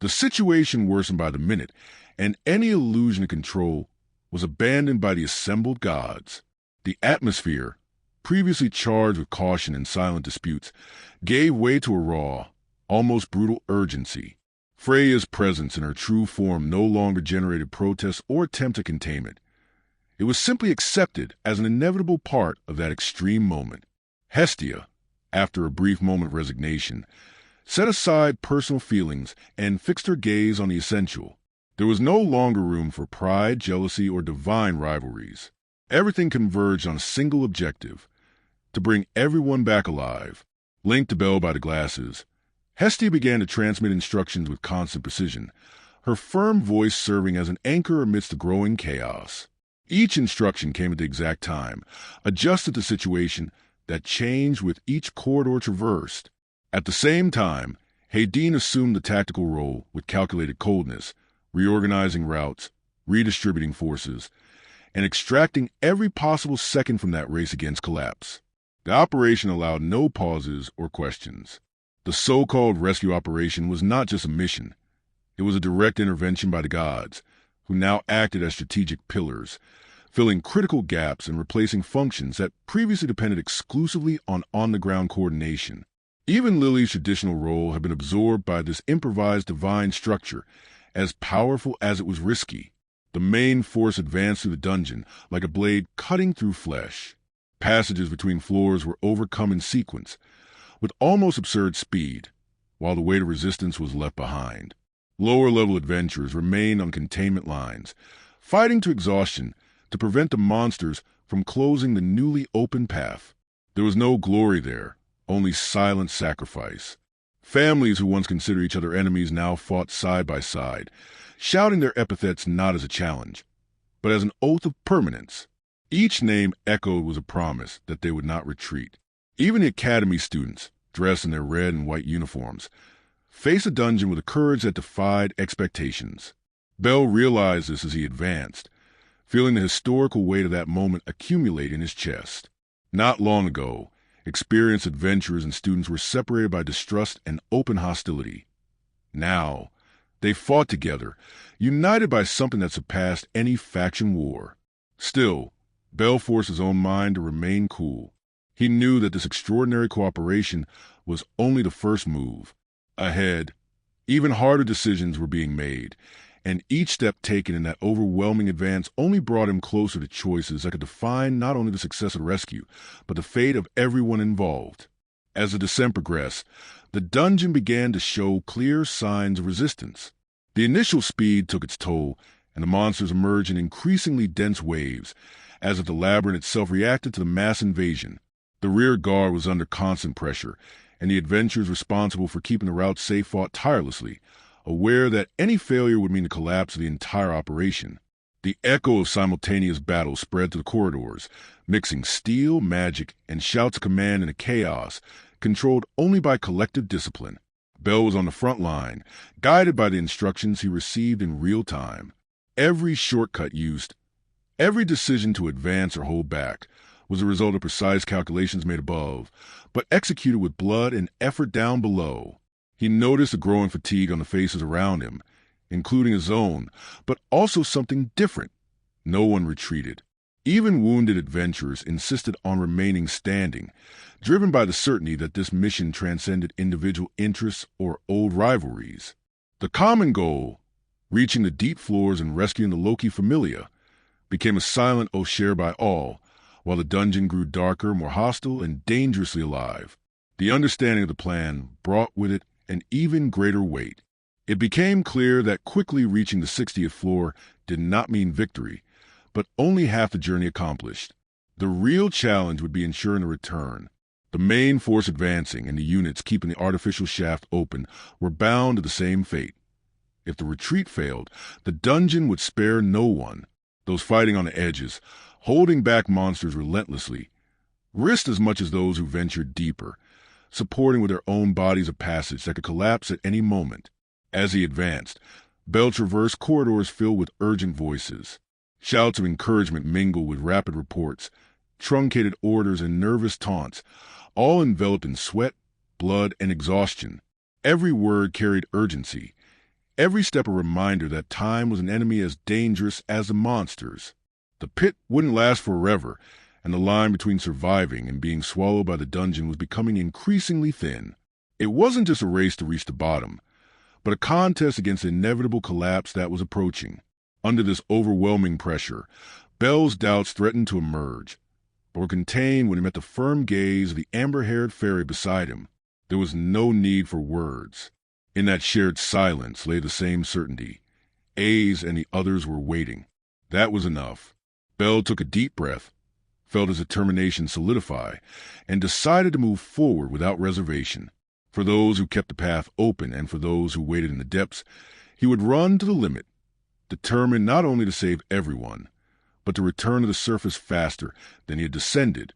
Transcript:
The situation worsened by the minute, and any illusion of control was abandoned by the assembled gods. The atmosphere, previously charged with caution and silent disputes, gave way to a raw, almost brutal urgency. Freya's presence in her true form no longer generated protests or attempt at containment. It was simply accepted as an inevitable part of that extreme moment. Hestia, after a brief moment of resignation, set aside personal feelings and fixed her gaze on the essential. There was no longer room for pride, jealousy, or divine rivalries. Everything converged on a single objective: to bring everyone back alive. Linked to Belle by the glasses, Hestia began to transmit instructions with constant precision, her firm voice serving as an anchor amidst the growing chaos. Each instruction came at the exact time, adjusted to the situation that changed with each corridor traversed. At the same time, EKIDEN assumed the tactical role with calculated coldness, reorganizing routes, redistributing forces, and extracting every possible second from that race against collapse. The operation allowed no pauses or questions. The so-called rescue operation was not just a mission. It was a direct intervention by the gods, who now acted as strategic pillars, filling critical gaps and replacing functions that previously depended exclusively on on-the-ground coordination. Even Lily's traditional role had been absorbed by this improvised divine structure, as powerful as it was risky. The main force advanced through the dungeon like a blade cutting through flesh. Passages between floors were overcome in sequence, with almost absurd speed, while the weight of resistance was left behind. Lower-level adventurers remained on containment lines, fighting to exhaustion to prevent the monsters from closing the newly opened path. There was no glory there, only silent sacrifice. Families who once considered each other enemies now fought side by side, shouting their epithets not as a challenge, but as an oath of permanence. Each name echoed was a promise that they would not retreat. Even the academy students, dressed in their red and white uniforms, faced a dungeon with a courage that defied expectations. Belle realized this as he advanced, feeling the historical weight of that moment accumulate in his chest. Not long ago, experienced adventurers and students were separated by distrust and open hostility. Now, they fought together, united by something that surpassed any faction war. Still, Belle forced his own mind to remain cool. He knew that this extraordinary cooperation was only the first move. Ahead, even harder decisions were being made, and each step taken in that overwhelming advance only brought him closer to choices that could define not only the success of the rescue, but the fate of everyone involved. As the descent progressed, the dungeon began to show clear signs of resistance. The initial speed took its toll, and the monsters emerged in increasingly dense waves, as if the labyrinth itself reacted to the mass invasion. The rear guard was under constant pressure, and the adventurers responsible for keeping the route safe fought tirelessly, aware that any failure would mean the collapse of the entire operation. The echo of simultaneous battle spread to the corridors, mixing steel, magic, and shouts of command in a chaos controlled only by collective discipline. Belle was on the front line, guided by the instructions he received in real time. Every shortcut used, every decision to advance or hold back, was a result of precise calculations made above, but executed with blood and effort down below. He noticed a growing fatigue on the faces around him, including his own, but also something different. No one retreated. Even wounded adventurers insisted on remaining standing, driven by the certainty that this mission transcended individual interests or old rivalries. The common goal, reaching the deep floors and rescuing the Loki Familia, became a silent oath shared by all, while the dungeon grew darker, more hostile, and dangerously alive. The understanding of the plan brought with it an even greater weight. It became clear that quickly reaching the 60th floor did not mean victory, but only half the journey accomplished. The real challenge would be ensuring the return. The main force advancing and the units keeping the artificial shaft open were bound to the same fate. If the retreat failed, the dungeon would spare no one. Those fighting on the edges, holding back monsters relentlessly, risked as much as those who ventured deeper, supporting with their own bodies a passage that could collapse at any moment. As he advanced, Belle traversed corridors filled with urgent voices. Shouts of encouragement mingled with rapid reports, truncated orders and nervous taunts, all enveloped in sweat, blood, and exhaustion. Every word carried urgency, every step a reminder that time was an enemy as dangerous as the monsters. The pit wouldn't last forever, and the line between surviving and being swallowed by the dungeon was becoming increasingly thin. It wasn't just a race to reach the bottom, but a contest against the inevitable collapse that was approaching. Under this overwhelming pressure, Belle's doubts threatened to emerge, but were contained when he met the firm gaze of the amber-haired fairy beside him. There was no need for words. In that shared silence lay the same certainty. A's and the others were waiting. That was enough. Belle took a deep breath, felt his determination solidify, and decided to move forward without reservation. For those who kept the path open and for those who waited in the depths, he would run to the limit, determined not only to save everyone, but to return to the surface faster than he had descended.